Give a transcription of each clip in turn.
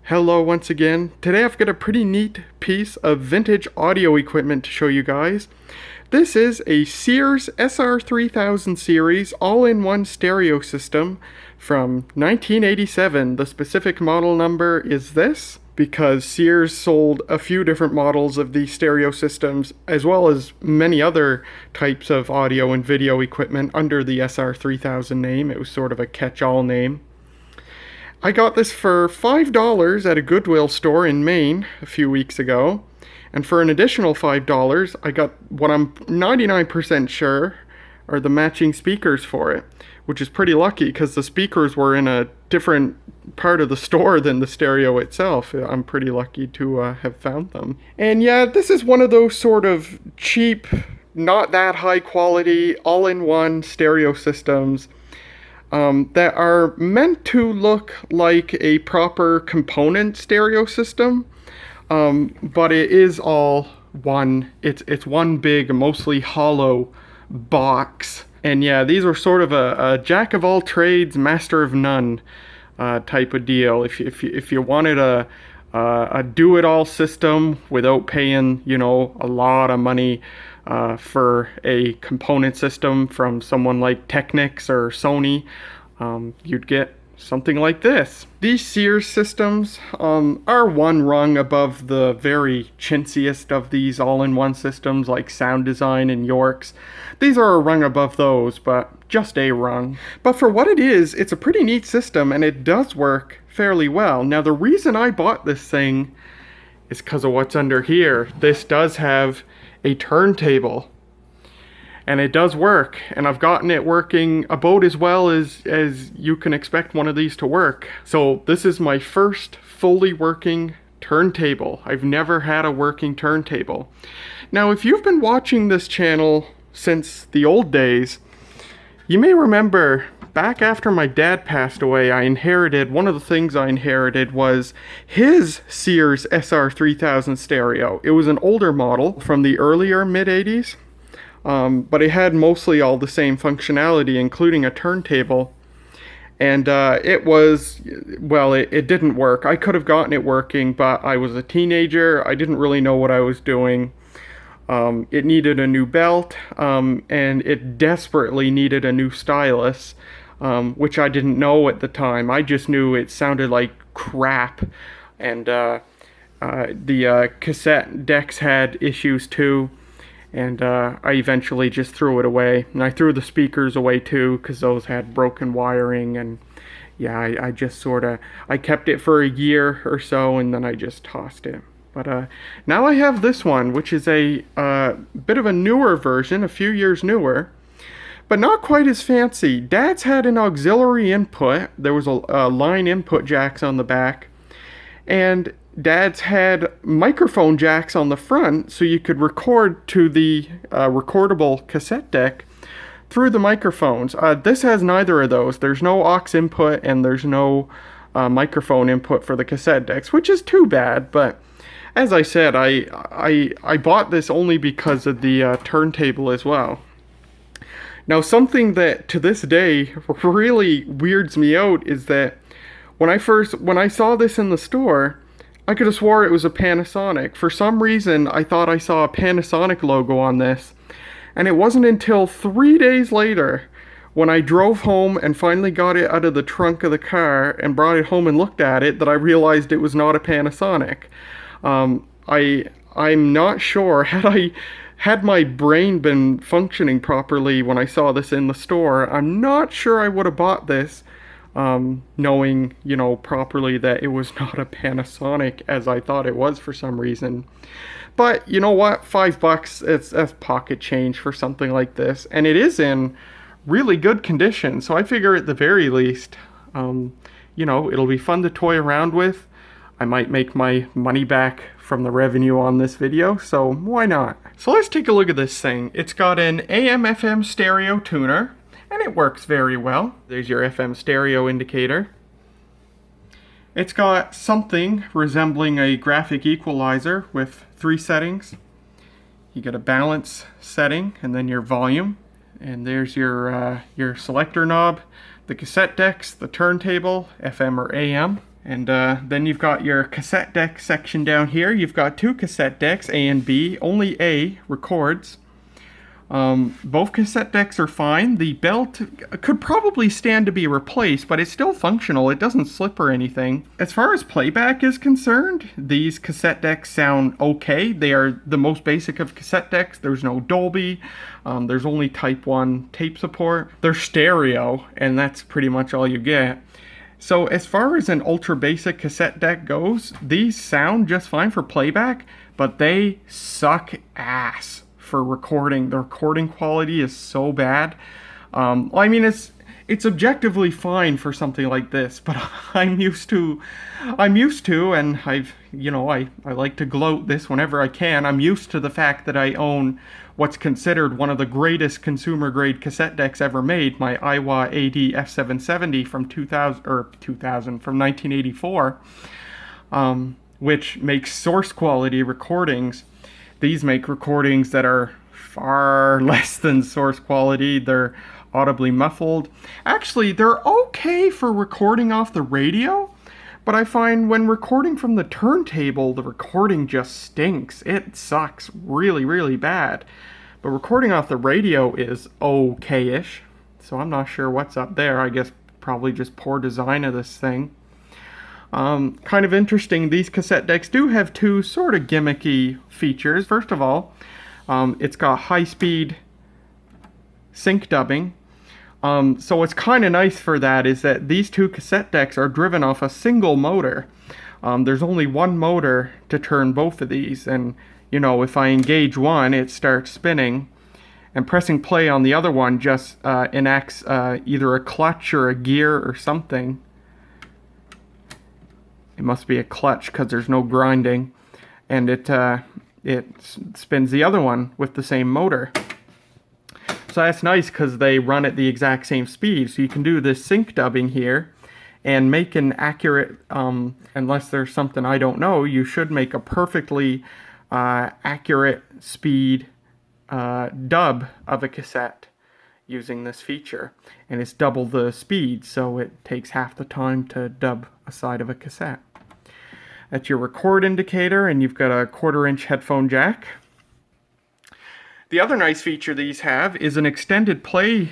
Hello once again. Today I've got a pretty neat piece of vintage audio equipment to show you guys. This is a Sears SR-3000 Series all-in-one stereo system from 1987. The specific model number is this because Sears sold a few different models of these stereo systems as well as many other types of audio and video equipment under the SR-3000 name. It was sort of a catch-all name. I got this for $5 at a Goodwill store in Maine a few weeks ago, and for an additional $5, I got what I'm 99% sure are the matching speakers for it, which is pretty lucky because the speakers were in a different part of the store than the stereo itself. I'm pretty lucky to have found them. And yeah, this is one of those sort of cheap, not that high quality, all-in-one stereo systems that are meant to look like a proper component stereo system, but it is all one. It's one big, mostly hollow box. And yeah, these are sort of a jack of all trades, master of none type of deal. If you wanted a do-it-all system without paying, a lot of money for a component system from someone like Technics or Sony, you'd get something like this. These Sears systems are one rung above the very chintziest of these all-in-one systems like Sound Design and Yorks. These are a rung above those, but just a rung. But for what it is, it's a pretty neat system and it does work fairly well. Now the reason I bought this thing is because of what's under here. This does have a turntable, and it does work, and I've gotten it working about as well as you can expect one of these to work. So this is my first fully working turntable. I've never had a working turntable. Now if you've been watching this channel since the old days, you may remember back after my dad passed away, one of the things I inherited was his Sears SR-3000 stereo. It was an older model from the earlier mid-80s, but it had mostly all the same functionality, including a turntable. And it didn't work. I could have gotten it working, but I was a teenager. I didn't really know what I was doing. It needed a new belt, and it desperately needed a new stylus, which I didn't know at the time. I just knew it sounded like crap, and the cassette decks had issues too, and I eventually just threw it away. And I threw the speakers away too, because those had broken wiring, and yeah, I kept it for a year or so, and then I just tossed it. But now I have this one, which is a bit of a newer version, a few years newer, but not quite as fancy. Dad's had an auxiliary input. There was a line input jacks on the back, and Dad's had microphone jacks on the front, so you could record to the recordable cassette deck through the microphones. This has neither of those. There's no aux input, and there's no microphone input for the cassette decks, which is too bad, but as I said, I bought this only because of the turntable as well. Now, something that to this day really weirds me out is that when I saw this in the store, I could have swore it was a Panasonic. For some reason, I thought I saw a Panasonic logo on this, and it wasn't until 3 days later when I drove home and finally got it out of the trunk of the car and brought it home and looked at it that I realized it was not a Panasonic. I'm not sure, had my brain been functioning properly when I saw this in the store, I'm not sure I would have bought this, knowing, properly that it was not a Panasonic as I thought it was for some reason. But you know what, $5, that's pocket change for something like this, and it is in really good condition, so I figure at the very least, it'll be fun to toy around with. I might make my money back from the revenue on this video, so why not? So let's take a look at this thing. It's got an AM/FM stereo tuner, and it works very well. There's your FM stereo indicator. It's got something resembling a graphic equalizer with 3 settings. You get a balance setting, and then your volume, and there's your selector knob, the cassette decks, the turntable, FM or AM. And then you've got your cassette deck section down here. You've got two cassette decks, A and B. Only A records. Both cassette decks are fine. The belt could probably stand to be replaced, but it's still functional. It doesn't slip or anything. As far as playback is concerned, these cassette decks sound okay. They are the most basic of cassette decks. There's no Dolby. There's only Type 1 tape support. They're stereo, and that's pretty much all you get. So as far as an ultra basic cassette deck goes, these sound just fine for playback, but they suck ass for recording. The recording quality is so bad. I mean, it's objectively fine for something like this, but I'm used to, and I like to gloat this whenever I can. I'm used to the fact that I own what's considered one of the greatest consumer grade cassette decks ever made, my Aiwa AD F770 from 1984, which makes source quality recordings. These make recordings that are far less than source quality. They're audibly muffled. Actually, they're okay for recording off the radio, but I find when recording from the turntable, the recording just stinks. It sucks really, really bad. But recording off the radio is okay-ish, so I'm not sure what's up there. I guess probably just poor design of this thing. Kind of interesting, these cassette decks do have two sort of gimmicky features. First of all, it's got high-speed sync dubbing. So what's kind of nice for that is that these two cassette decks are driven off a single motor. There's only one motor to turn both of these, and if I engage one, it starts spinning, and pressing play on the other one just enacts either a clutch or a gear or something. It must be a clutch because there's no grinding, and it spins the other one with the same motor. So that's nice because they run at the exact same speed. So you can do this sync dubbing here and make an accurate, unless there's something I don't know, you should make a perfectly accurate speed dub of a cassette using this feature. And it's double the speed, so it takes half the time to dub a side of a cassette. That's your record indicator, and you've got a 1/4-inch headphone jack. The other nice feature these have is an extended play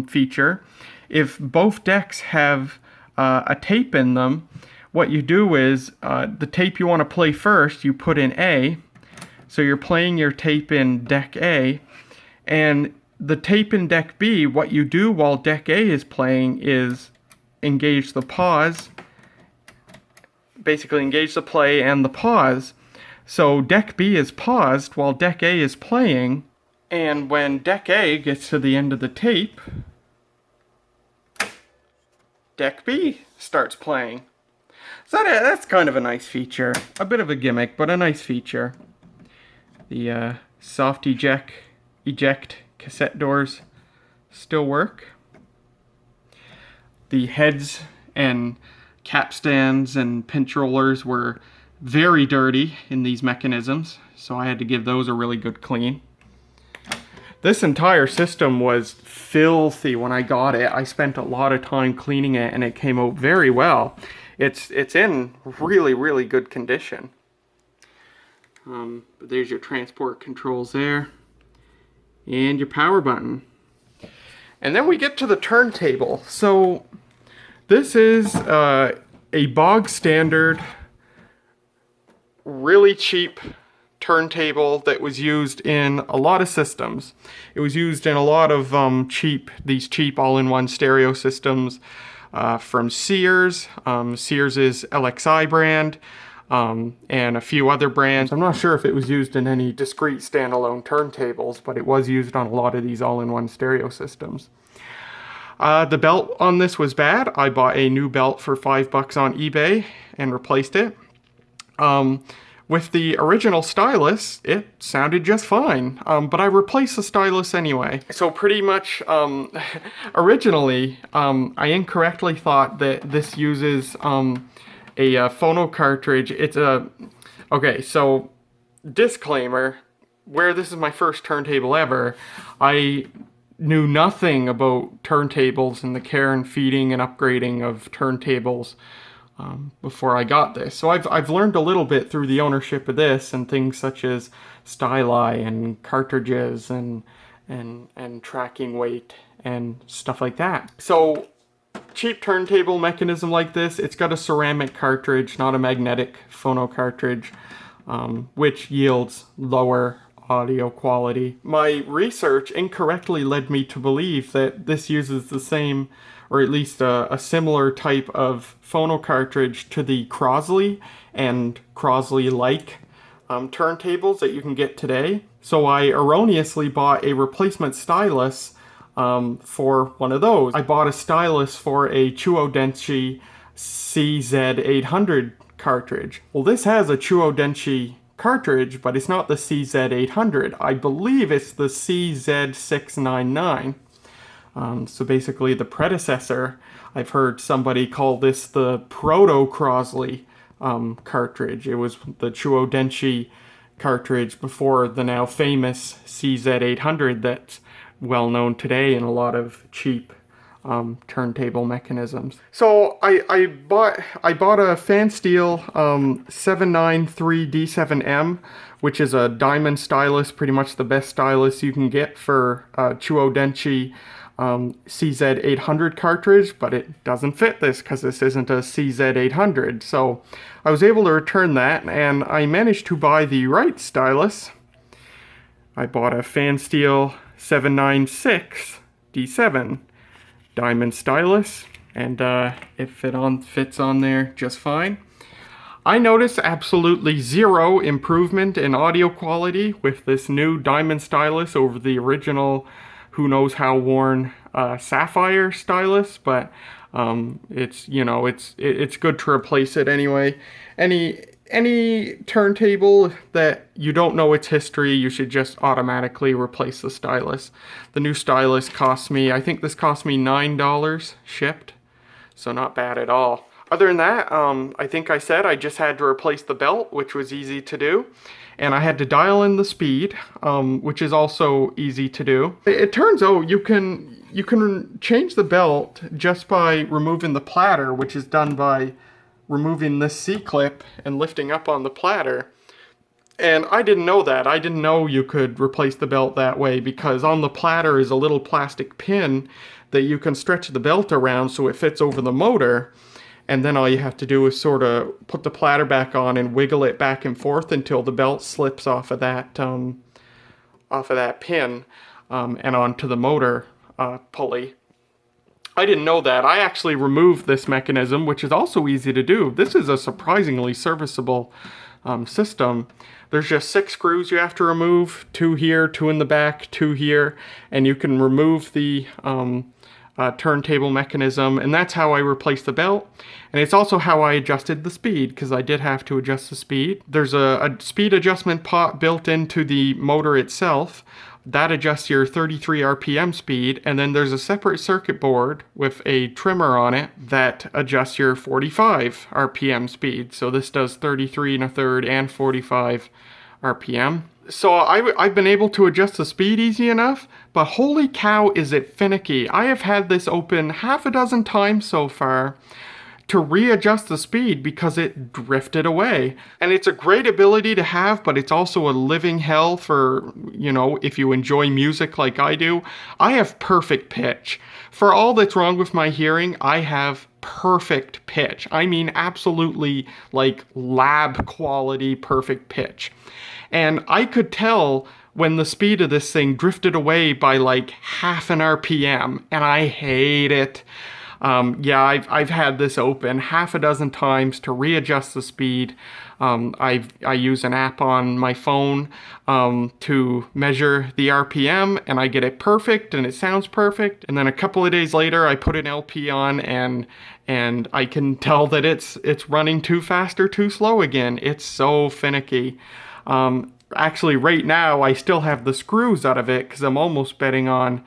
feature. If both decks have a tape in them, what you do is the tape you want to play first, you put in A. So you're playing your tape in deck A, and the tape in deck B, what you do while deck A is playing is engage the pause, basically engage the play and the pause. So deck B is paused while deck A is playing, and when deck A gets to the end of the tape, deck B starts playing. So that's kind of a nice feature. A bit of a gimmick, but a nice feature. The soft eject cassette doors still work. The heads and capstans and pinch rollers were very dirty in these mechanisms, so I had to give those a really good clean. This entire system was filthy when I got it. I spent a lot of time cleaning it, and it came out very well. It's in really, really good condition. There's your transport controls there, and your power button. And then we get to the turntable. So this is a bog standard, really cheap turntable that was used in a lot of systems. It was used in a lot of these cheap all-in-one stereo systems from Sears, Sears' LXI brand, and a few other brands. I'm not sure if it was used in any discrete standalone turntables, but it was used on a lot of these all-in-one stereo systems. The belt on this was bad. I bought a new belt for $5 on eBay and replaced it. With the original stylus, it sounded just fine, but I replaced the stylus anyway. So pretty much, originally, I incorrectly thought that this uses a phono cartridge. Okay, so disclaimer, where this is my first turntable ever, I knew nothing about turntables and the care and feeding and upgrading of turntables. before I got this. So I've learned a little bit through the ownership of this and things such as styli and cartridges and tracking weight and stuff like that. So cheap turntable mechanism like this, it's got a ceramic cartridge, not a magnetic phono cartridge, which yields lower audio quality. My research incorrectly led me to believe that this uses the same, or at least a similar type of phono cartridge to the Crosley and Crosley-like turntables that you can get today. So I erroneously bought a replacement stylus for one of those. I bought a stylus for a Chuo-Denshi CZ800 cartridge. Well, this has a Chuo-Denshi cartridge, but it's not the CZ800. I believe it's the CZ699. So basically the predecessor. I've heard somebody call this the proto-Crosley cartridge. It was the Chuo-Denshi cartridge before the now famous CZ800 that's well known today in a lot of cheap turntable mechanisms. So I bought a Fansteel 793D7M, which is a diamond stylus, pretty much the best stylus you can get for Chuo-Denshi CZ800 cartridge, but it doesn't fit this because this isn't a CZ800. So I was able to return that, and I managed to buy the right stylus. I bought a Fansteel 796D7 diamond stylus, and it fits on there just fine. I noticed absolutely zero improvement in audio quality with this new diamond stylus over the original who knows how worn sapphire stylus, but it's good to replace it anyway. Any turntable that you don't know its history, you should just automatically replace the stylus. The new stylus cost me, I think this cost me $9 shipped, so not bad at all. Other than that, I think I said I just had to replace the belt, which was easy to do. And I had to dial in the speed, which is also easy to do. It turns out you can change the belt just by removing the platter, which is done by removing this C-clip and lifting up on the platter. And I didn't know that. I didn't know you could replace the belt that way, because on the platter is a little plastic pin that you can stretch the belt around so it fits over the motor. And then all you have to do is sort of put the platter back on and wiggle it back and forth until the belt slips off of that pin and onto the motor pulley. I didn't know that. I actually removed this mechanism, which is also easy to do. This is a surprisingly serviceable system. There's just 6 screws you have to remove, 2 here, 2 in the back, 2 here, and you can remove the turntable mechanism, and that's how I replaced the belt. And it's also how I adjusted the speed, because I did have to adjust the speed. There's a speed adjustment pot built into the motor itself that adjusts your 33 RPM speed, and then there's a separate circuit board with a trimmer on it that adjusts your 45 RPM speed. So this does 33 1/3 and 45 RPM. So I've been able to adjust the speed easy enough, but holy cow is it finicky. I have had this open half a dozen times so far to readjust the speed because it drifted away. And it's a great ability to have, but it's also a living hell for, if you enjoy music like I do. I have perfect pitch. For all that's wrong with my hearing, I have perfect pitch. I mean, absolutely like lab quality perfect pitch. And I could tell when the speed of this thing drifted away by like half an RPM, and I hate it. I've had this open half a dozen times to readjust the speed. I use an app on my phone to measure the RPM, and I get it perfect, and it sounds perfect. And then a couple of days later, I put an LP on, and I can tell that it's running too fast or too slow again. It's so finicky. Actually, right now, I still have the screws out of it because I'm almost betting on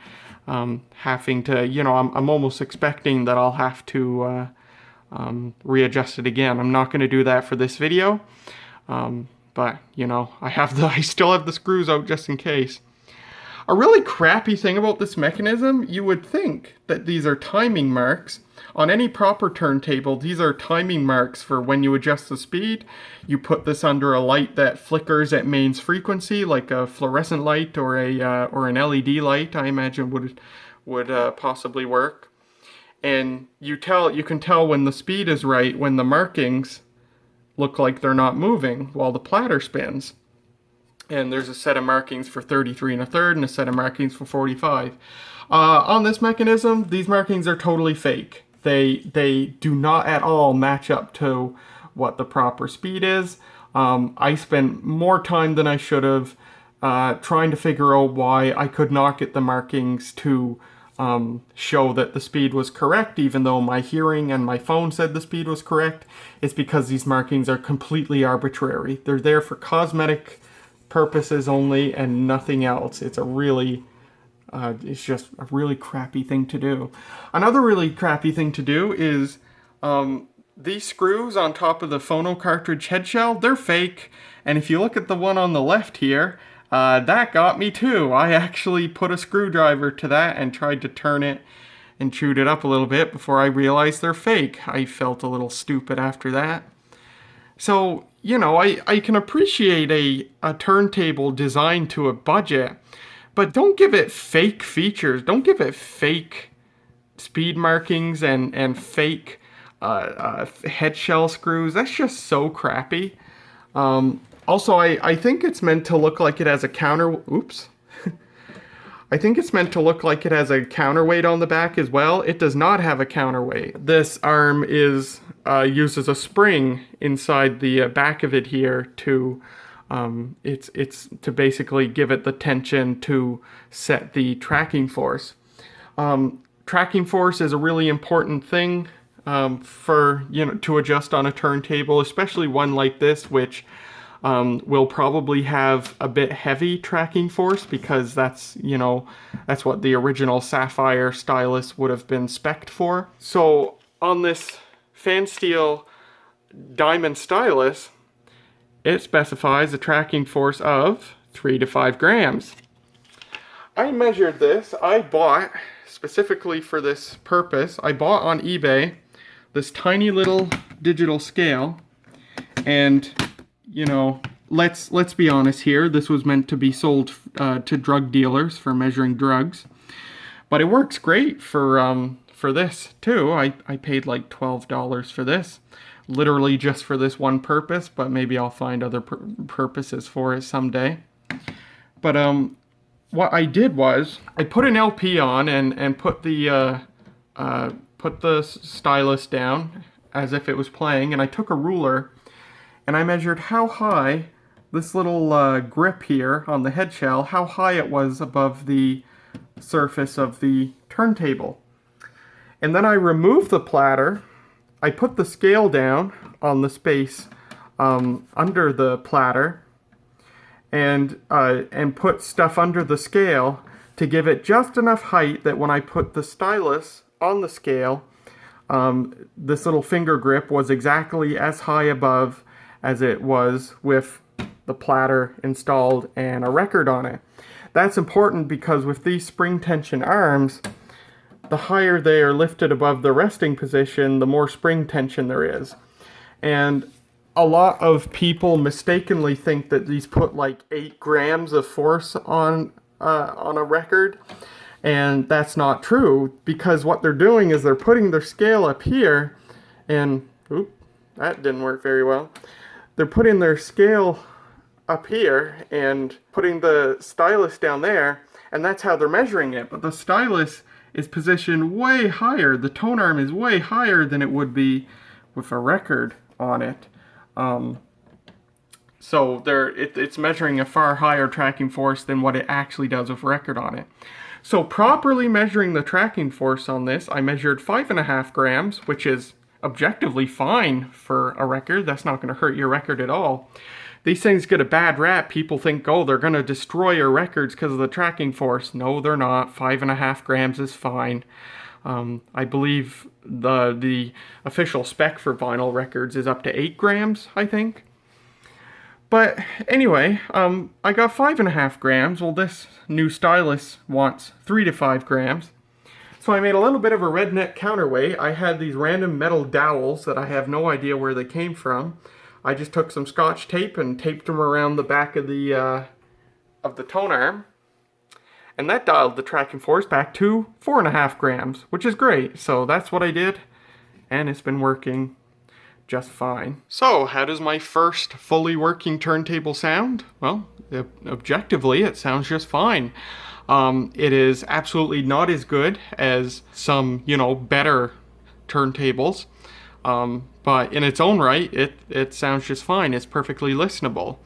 having to, I'm almost expecting that I'll have to readjust it again. I'm not going to do that for this video, but, I still have the screws out just in case. A really crappy thing about this mechanism, you would think that these are timing marks. On any proper turntable, these are timing marks for when you adjust the speed. You put this under a light that flickers at mains frequency, like a fluorescent light or an LED light, I imagine would possibly work. And you can tell when the speed is right when the markings look like they're not moving while the platter spins. And there's a set of markings for 33 1/3 and a set of markings for 45. On this mechanism, these markings are totally fake. They do not at all match up to what the proper speed is. I spent more time than I should have trying to figure out why I could not get the markings to show that the speed was correct, even though my hearing and my phone said the speed was correct. It's because these markings are completely arbitrary. They're there for cosmetic purposes only and nothing else. It's just a really crappy thing to do. Another really crappy thing to do is these screws on top of the phono cartridge head shell, they're fake. And if you look at the one on the left here, that got me too. I actually put a screwdriver to that and tried to turn it and chewed it up a little bit before I realized they're fake. I felt a little stupid after that. So, you know, I can appreciate a turntable designed to a budget, but don't give it fake features. Don't give it fake speed markings and fake head shell screws. That's just so crappy. Also, I think it's meant to look like it has a oops. I think it's meant to look like it has a counterweight on the back as well. It does not have a counterweight. This arm uses a spring inside the back of it here to it's to basically give it the tension to set the tracking force. Tracking force is a really important thing for to adjust on a turntable, especially one like this, which will probably have a bit heavy tracking force because that's what the original Sapphire stylus would have been spec'd for. So on this fan steel diamond stylus, it specifies a tracking force of 3 to 5 grams. I measured this. I bought, specifically for this purpose, I bought on eBay this tiny little digital scale, and let's be honest here. This was meant to be sold to drug dealers for measuring drugs, but it works great for this too. I paid like $12 for this, literally just for this one purpose. But maybe I'll find other purposes for it someday. But what I did was I put an LP on and put the stylus down as if it was playing, and I took a ruler and I measured how high this little grip here on the head shell, how high it was above the surface of the turntable. And then I removed the platter. I put the scale down on the space under the platter and put stuff under the scale to give it just enough height that when I put the stylus on the scale, this little finger grip was exactly as high above as it was with the platter installed and a record on it. That's important because with these spring tension arms, the higher they are lifted above the resting position, the more spring tension there is. And a lot of people mistakenly think that these put like 8 grams of force on a record, and that's not true, because what they're doing is they're putting their scale up here, and that didn't work very well. They're putting their scale up here and putting the stylus down there, and that's how they're measuring it. But the stylus is positioned way higher. The tone arm is way higher than it would be with a record on it. So it's measuring a far higher tracking force than what it actually does with a record on it. So properly measuring the tracking force on this, I measured 5.5 grams, which is objectively fine for a record. That's not going to hurt your record at all. These things get a bad rap. People think, oh, they're going to destroy your records because of the tracking force. No, they're not. 5.5 grams is fine. I believe the official spec for vinyl records is up to 8 grams, I think. But anyway, I got 5.5 grams. Well, this new stylus wants 3 to 5 grams. So I made a little bit of a redneck counterweight. I had these random metal dowels that I have no idea where they came from. I just took some Scotch tape and taped them around the back of the tone arm. And that dialed the tracking force back to 4.5 grams, which is great. So that's what I did, and it's been working just fine. So, how does my first fully working turntable sound? Well, objectively, it sounds just fine. It is absolutely not as good as some, better turntables. But in its own right, it sounds just fine. It's perfectly listenable.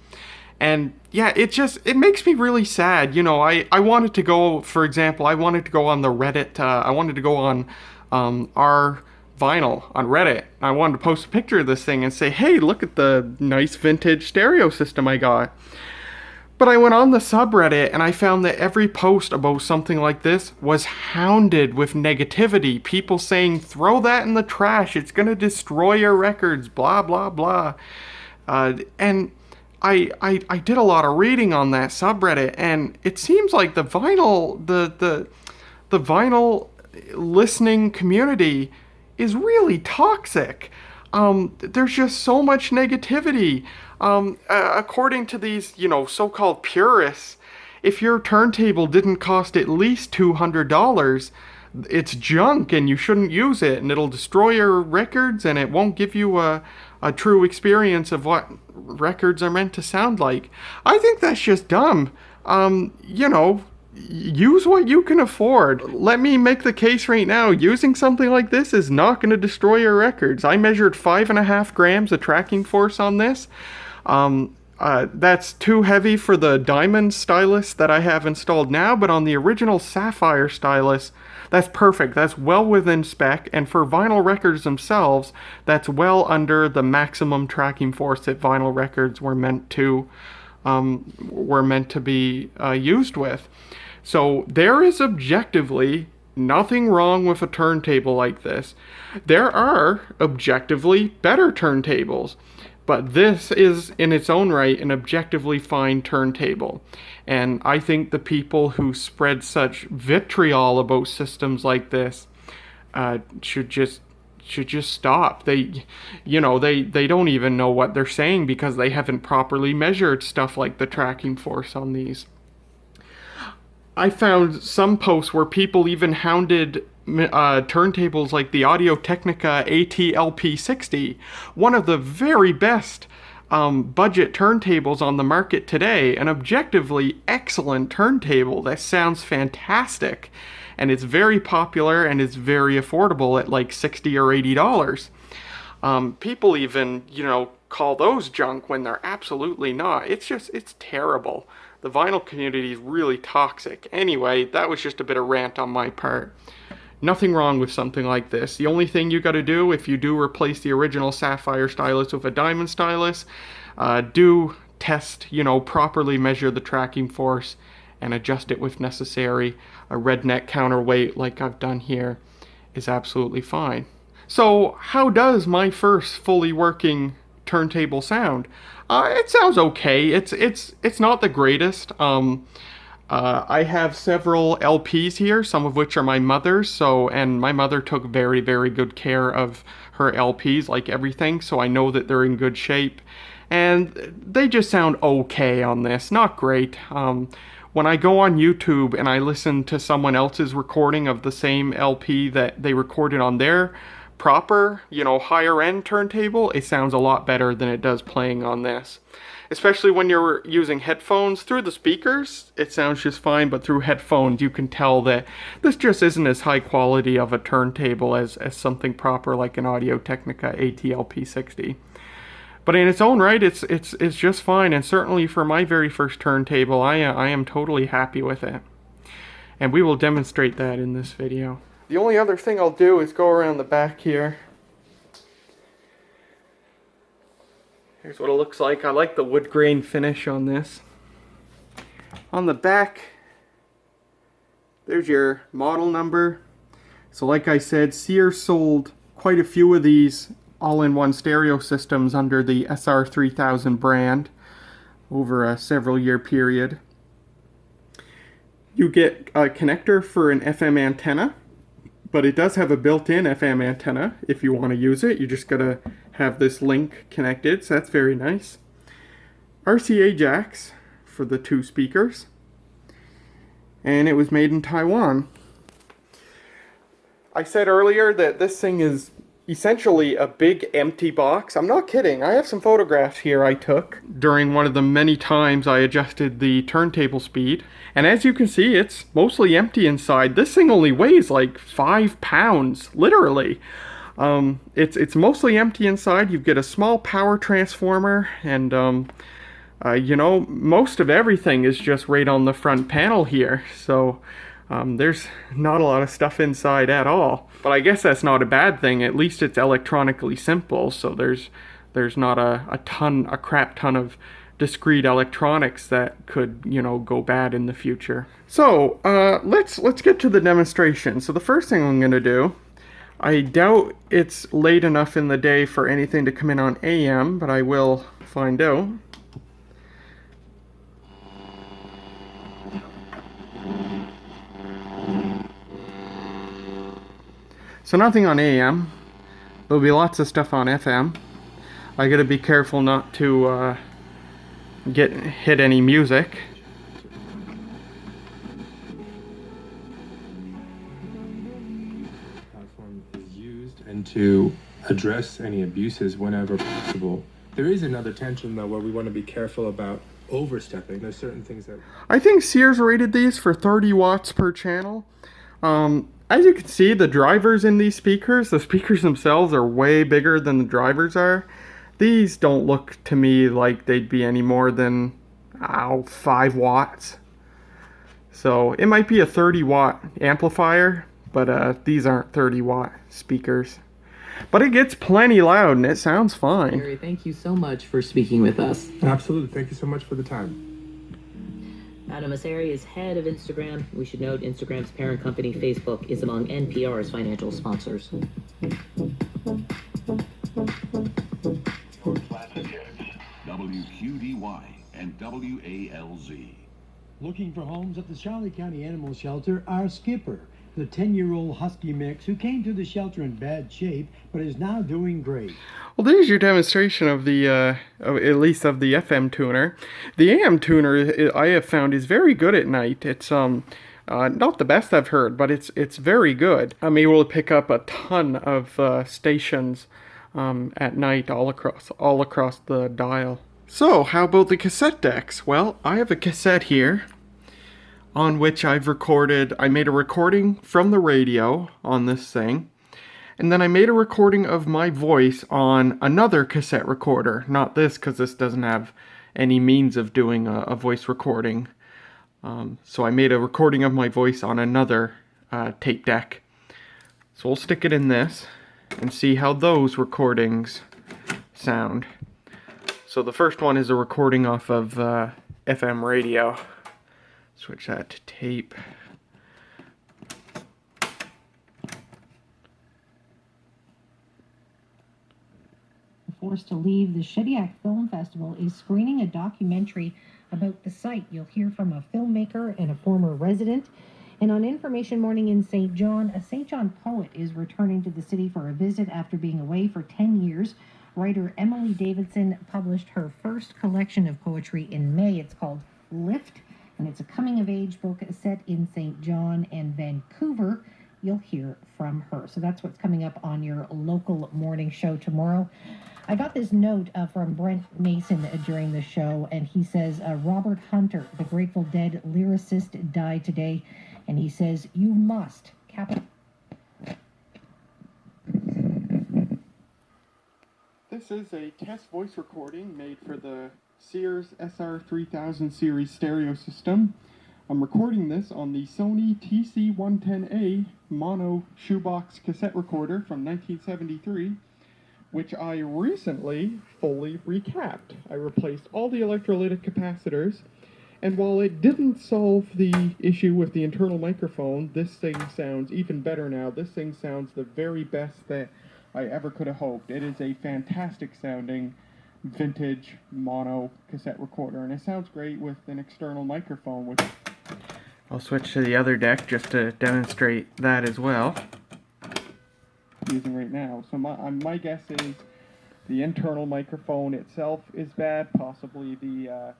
And yeah, it makes me really sad. I wanted to go, for example, I wanted to go on the Reddit, I wanted to go on our vinyl on Reddit. I wanted to post a picture of this thing and say, hey, look at the nice vintage stereo system I got. But I went on the subreddit and I found that every post about something like this was hounded with negativity. People saying, throw that in the trash, it's gonna destroy your records, blah, blah, blah. And I did a lot of reading on that subreddit, and it seems like the vinyl, the vinyl listening community is really toxic. There's just so much negativity. According to these, so-called purists, if your turntable didn't cost at least $200, it's junk and you shouldn't use it, and it'll destroy your records, and it won't give you a true experience of what records are meant to sound like. I think that's just dumb. Use what you can afford. Let me make the case right now. Using something like this is not going to destroy your records. I measured 5.5 grams of tracking force on this. That's too heavy for the diamond stylus that I have installed now, but on the original sapphire stylus, that's perfect. That's well within spec, and for vinyl records themselves, that's well under the maximum tracking force that vinyl records were meant to be used with. So there is objectively nothing wrong with a turntable like this. There are objectively better turntables, but this is in its own right an objectively fine turntable. And I think the people who spread such vitriol about systems like this should just stop. They don't even know what they're saying because they haven't properly measured stuff like the tracking force on these. I found some posts where people even hounded turntables like the Audio-Technica AT-LP60, one of the very best budget turntables on the market today, an objectively excellent turntable that sounds fantastic, and it's very popular and it's very affordable at like $60 or $80. People even, call those junk when they're absolutely not. It's terrible. The vinyl community is really toxic. Anyway, that was just a bit of rant on my part. Nothing wrong with something like this. The only thing you got to do if you do replace the original sapphire stylus with a diamond stylus, do test, properly measure the tracking force and adjust it if necessary. A redneck counterweight like I've done here is absolutely fine. So how does my first fully working turntable sound? It sounds okay. It's not the greatest. I have several LPs here, some of which are my mother's. And my mother took very, very good care of her LPs, like everything. So I know that they're in good shape, and they just sound okay on this. Not great. When I go on YouTube and I listen to someone else's recording of the same LP that they recorded on their proper, higher end turntable, it sounds a lot better than it does playing on this. Especially when you're using headphones. Through the speakers, it sounds just fine, but through headphones, you can tell that this just isn't as high quality of a turntable as something proper like an Audio-Technica AT-LP60. But in its own right, it's just fine, and certainly for my very first turntable, I am totally happy with it. And we will demonstrate that in this video. The only other thing I'll do is go around the back here. Here's what it looks like. I like the wood grain finish on this. On the back, there's your model number. So like I said, Sears sold quite a few of these all-in-one stereo systems under the SR-3000 brand. over a several year period. You get a connector for an FM antenna, but it does have a built-in FM antenna if you want to use it. You just gotta have this link connected, so that's very nice. RCA jacks for the two speakers, and it was made in Taiwan. I said earlier that this thing is essentially a big empty box. I'm not kidding. I have some photographs here I took during one of the many times I adjusted the turntable speed. And as you can see, it's mostly empty inside. This thing only weighs like 5 pounds, literally. It's mostly empty inside. You get a small power transformer, and you know, most of everything is just right on the front panel here. So there's not a lot of stuff inside at all. But I guess that's not a bad thing. At least it's electronically simple, so there's not a crap ton of discrete electronics that could, you know, go bad in the future. So let's get to the demonstration. So the first thing I'm gonna do, I doubt it's late enough in the day for anything to come in on AM, but I will find out. So nothing on AM. There'll be lots of stuff on FM. I gotta be careful not to hit any music. Platform is used and to address any abuses whenever possible. There is another tension though where we want to be careful about overstepping. There's certain things that I think Sears rated these for 30 watts per channel. As you can see, the drivers in these speakers, the speakers themselves are way bigger than the drivers are. These don't look to me like they'd be any more than 5 watts. So it might be a 30 watt amplifier, but these aren't 30 watt speakers. But it gets plenty loud and it sounds fine. Gary, thank you so much for speaking with us. absolutely. Thank you so much for the time. Adam Asseri is head of Instagram. We should note Instagram's parent company, Facebook, is among NPR's financial sponsors. Your classic hits, WQDY and WALZ. Looking for homes at the Charlotte County Animal Shelter, our skipper, the 10-year-old husky mix who came to the shelter in bad shape but is now doing great. Well, there's your demonstration of the, at least of the FM tuner. The AM tuner I have found is very good at night. It's not the best I've heard, but it's very good. I'm able to pick up a ton of stations at night all across the dial. So, how about the cassette decks? Well, I have a cassette here on which I made a recording from the radio on this thing, and then I made a recording of my voice on another cassette recorder. Not this, because this doesn't have any means of doing a voice recording. So I made a recording of my voice on another tape deck. So we'll stick it in this and see how those recordings sound. So the first one is a recording off of FM radio. Switch that to tape. Forced to leave, the Shediac Film Festival is screening a documentary about the site. You'll hear from a filmmaker and a former resident. And on Information Morning in St. John, a St. John poet is returning to the city for a visit after being away for 10 years. Writer Emily Davidson published her first collection of poetry in May. It's called Lift, and it's a coming-of-age book set in St. John and Vancouver. You'll hear from her. So that's what's coming up on your local morning show tomorrow. I got this note from Brent Mason during the show, and he says, Robert Hunter, the Grateful Dead lyricist, died today, and he says, you must This is a test voice recording made for the Sears SR-3000 Series stereo system. I'm recording this on the Sony TC-110A mono shoebox cassette recorder from 1973, which I recently fully recapped. I replaced all the electrolytic capacitors, and while it didn't solve the issue with the internal microphone, this thing sounds even better now. This thing sounds the very best that I ever could have hoped. It is a fantastic sounding vintage mono cassette recorder, and it sounds great with an external microphone, which I'll switch to the other deck just to demonstrate that as well. Using right now. So my guess is the internal microphone itself is bad, possibly the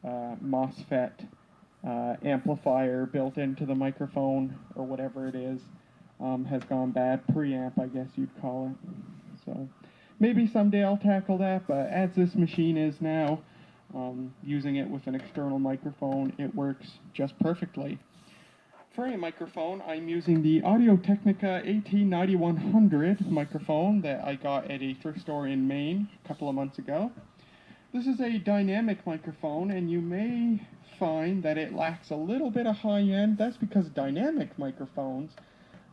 MOSFET amplifier built into the microphone, or whatever it is, has gone bad. Preamp, I guess you'd call it. So maybe someday I'll tackle that, but as this machine is now, using it with an external microphone, it works just perfectly. For a microphone, I'm using the Audio-Technica AT9100 microphone that I got at a thrift store in Maine a couple of months ago. This is a dynamic microphone, and you may find that it lacks a little bit of high end. That's because dynamic microphones,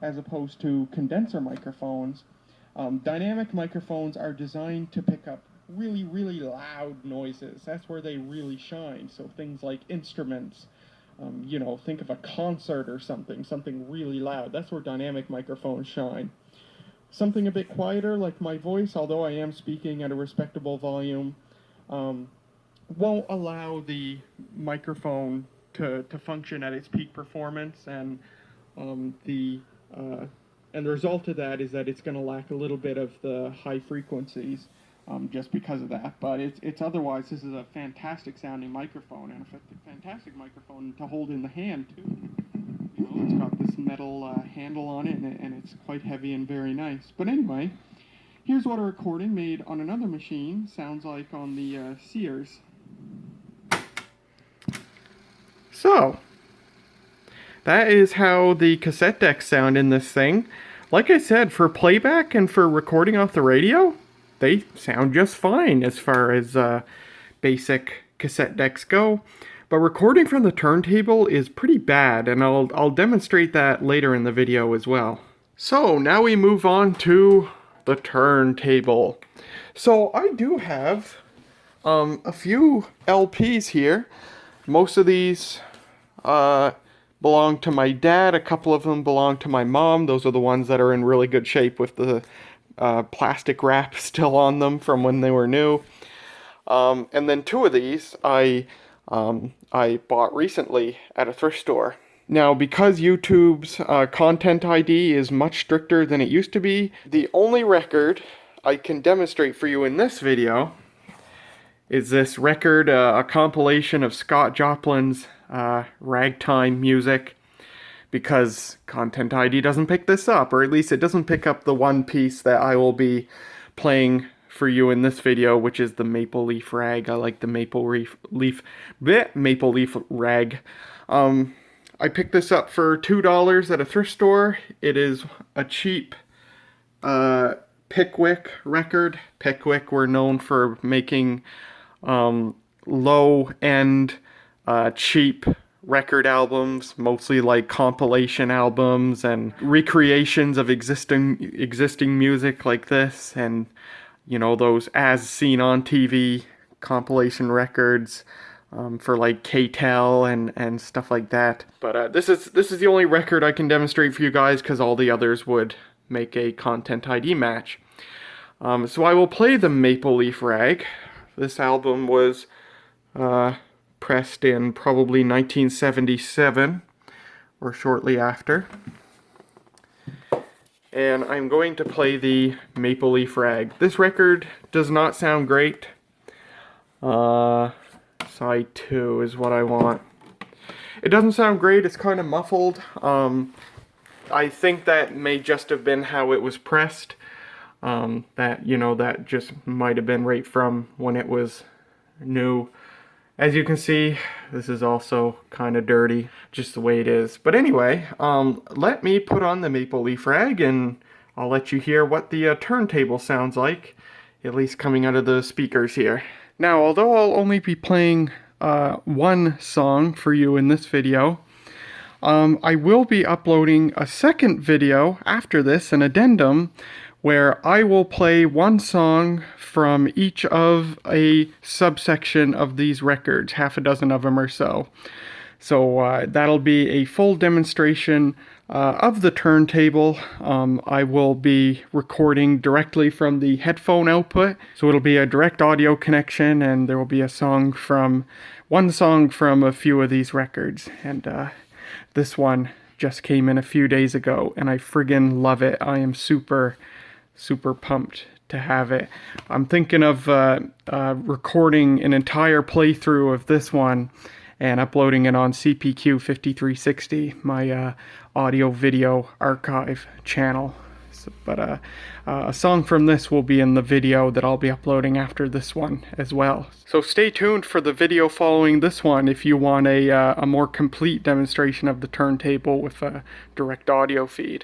as opposed to condenser microphones, dynamic microphones are designed to pick up really, really loud noises. That's where they really shine. So things like instruments, you know, think of a concert or something really loud. That's where dynamic microphones shine. Something a bit quieter, like my voice, although I am speaking at a respectable volume, won't allow the microphone to function at its peak performance, and the result of that is that it's going to lack a little bit of the high frequencies, just because of that. But it's otherwise, this is a fantastic sounding microphone, and a fantastic microphone to hold in the hand too. You know, it's got this metal handle on it, and it's quite heavy and very nice. But anyway, here's what a recording made on another machine sounds like on the Sears. So, that is how the cassette decks sound in this thing. Like I said, for playback and for recording off the radio, they sound just fine as far as basic cassette decks go. But recording from the turntable is pretty bad, and I'll demonstrate that later in the video as well. So, now we move on to the turntable. So, I do have a few LPs here. Most of these belong to my dad. A couple of them belong to my mom. Those are the ones that are in really good shape with the plastic wrap still on them from when they were new. And then two of these I bought recently at a thrift store. Now, because YouTube's content ID is much stricter than it used to be, the only record I can demonstrate for you in this video is this record, a compilation of Scott Joplin's ragtime music, because Content ID doesn't pick this up, or at least it doesn't pick up the one piece that I will be playing for you in this video, which is the Maple Leaf Rag. I like the Maple Leaf Rag. I picked this up for $2 at a thrift store. It is a cheap Pickwick record. Pickwick were known for making low-end, cheap record albums, mostly like compilation albums and recreations of existing music like this, and you know, those as seen on TV compilation records for like K-Tel and stuff like that. But this is the only record I can demonstrate for you guys, because all the others would make a Content ID match. So I will play the Maple Leaf Rag. This album was pressed in probably 1977 or shortly after. And I'm going to play the Maple Leaf Rag. This record does not sound great. Side 2 is what I want. It doesn't sound great, it's kind of muffled. I think that may just have been how it was pressed. That just might have been right from when it was new. As you can see, this is also kind of dirty, just the way it is. But anyway, let me put on the Maple Leaf Rag, and I'll let you hear what the turntable sounds like, at least coming out of the speakers here. Now, although I'll only be playing one song for you in this video, I will be uploading a second video after this, an addendum, where I will play one song from each of a subsection of these records, half a dozen of them or so. So that'll be a full demonstration of the turntable. I will be recording directly from the headphone output, so it'll be a direct audio connection, and there will be one song from a few of these records, and this one just came in a few days ago, and I friggin' love it. I am super pumped to have it. I'm thinking of recording an entire playthrough of this one and uploading it on CPQ 5360, my audio video archive channel. But a song from this will be in the video that I'll be uploading after this one as well. So stay tuned for the video following this one if you want a more complete demonstration of the turntable with a direct audio feed.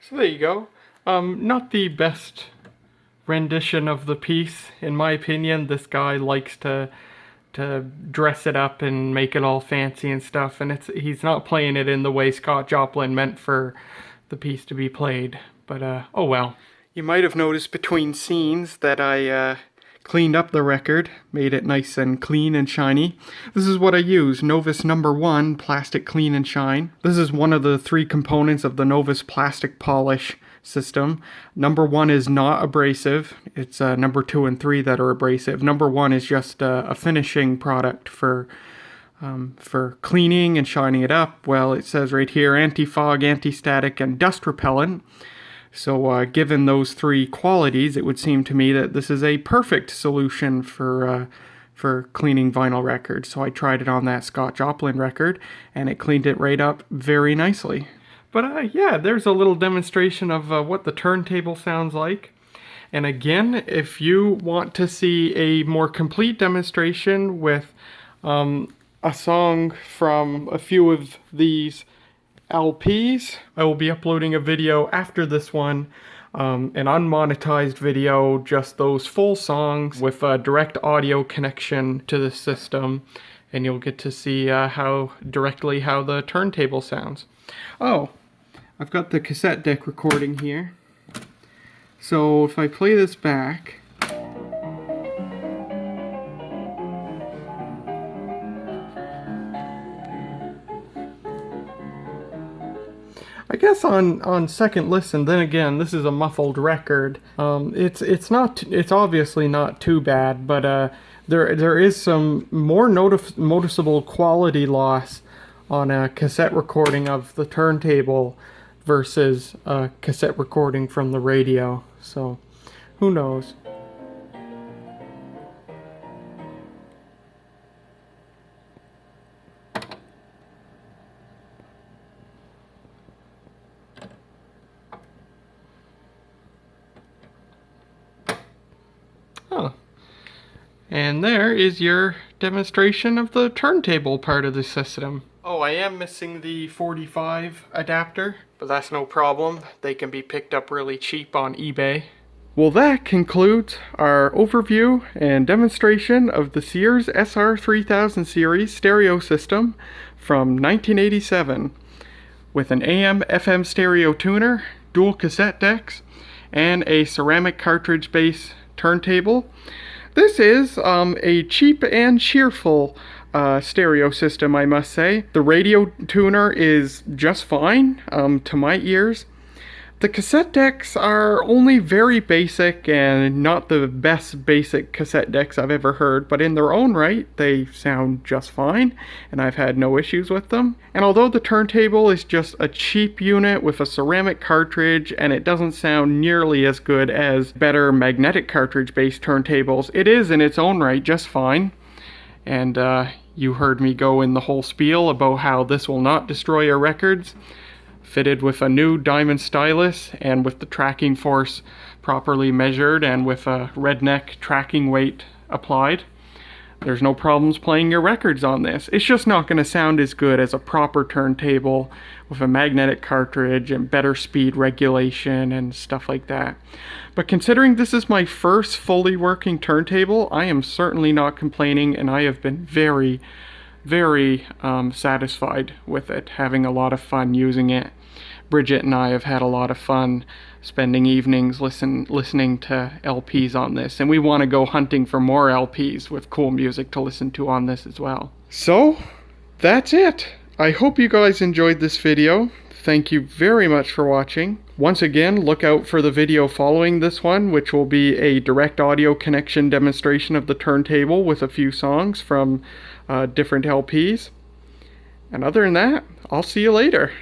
So there you go. Not the best rendition of the piece, in my opinion. This guy likes to dress it up and make it all fancy and stuff, and he's not playing it in the way Scott Joplin meant for the piece to be played. But oh well. You might have noticed between scenes that I cleaned up the record, made it nice and clean and shiny. This is what I use, Novus number 1 Plastic Clean and Shine. This is one of the 3 components of the Novus plastic polish system. Number 1 is not abrasive. It's number 2 and 3 that are abrasive. Number 1 is just a finishing product for cleaning and shining it up. Well, it says right here, anti-fog, anti-static, and dust repellent. So given those 3 qualities, it would seem to me that this is a perfect solution for cleaning vinyl records. So I tried it on that Scott Joplin record, and it cleaned it right up very nicely. But yeah, there's a little demonstration of what the turntable sounds like. And again, if you want to see a more complete demonstration with a song from a few of these LPs. I will be uploading a video after this one, an unmonetized video, just those full songs with a direct audio connection to the system, and you'll get to see how the turntable sounds. Oh, I've got the cassette deck recording here. So if I play this back, I guess on second listen, then again, this is a muffled record. It's obviously not too bad, but there is some more noticeable quality loss on a cassette recording of the turntable versus a cassette recording from the radio. So, who knows? Oh. And there is your demonstration of the turntable part of the system. Oh, I am missing the 45 adapter, but that's no problem. They can be picked up really cheap on eBay. Well, that concludes our overview and demonstration of the Sears SR-3000 Series stereo system from 1987 with an AM/FM stereo tuner, dual cassette decks, and a ceramic cartridge base turntable. This is a cheap and cheerful stereo system, I must say. The radio tuner is just fine to my ears. The cassette decks are only very basic and not the best basic cassette decks I've ever heard, but in their own right, they sound just fine, and I've had no issues with them. And although the turntable is just a cheap unit with a ceramic cartridge, and it doesn't sound nearly as good as better magnetic cartridge-based turntables, it is in its own right just fine. And you heard me go in the whole spiel about how this will not destroy your records. Fitted with a new diamond stylus and with the tracking force properly measured and with a redneck tracking weight applied, there's no problems playing your records on this. It's just not going to sound as good as a proper turntable with a magnetic cartridge and better speed regulation and stuff like that. But considering this is my first fully working turntable, I am certainly not complaining, and I have been very, very satisfied with it, having a lot of fun using it. Bridget and I have had a lot of fun spending evenings listening to LPs on this, and we want to go hunting for more LPs with cool music to listen to on this as well. So, that's it. I hope you guys enjoyed this video. Thank you very much for watching. Once again, look out for the video following this one, which will be a direct audio connection demonstration of the turntable with a few songs from different LPs. And other than that, I'll see you later.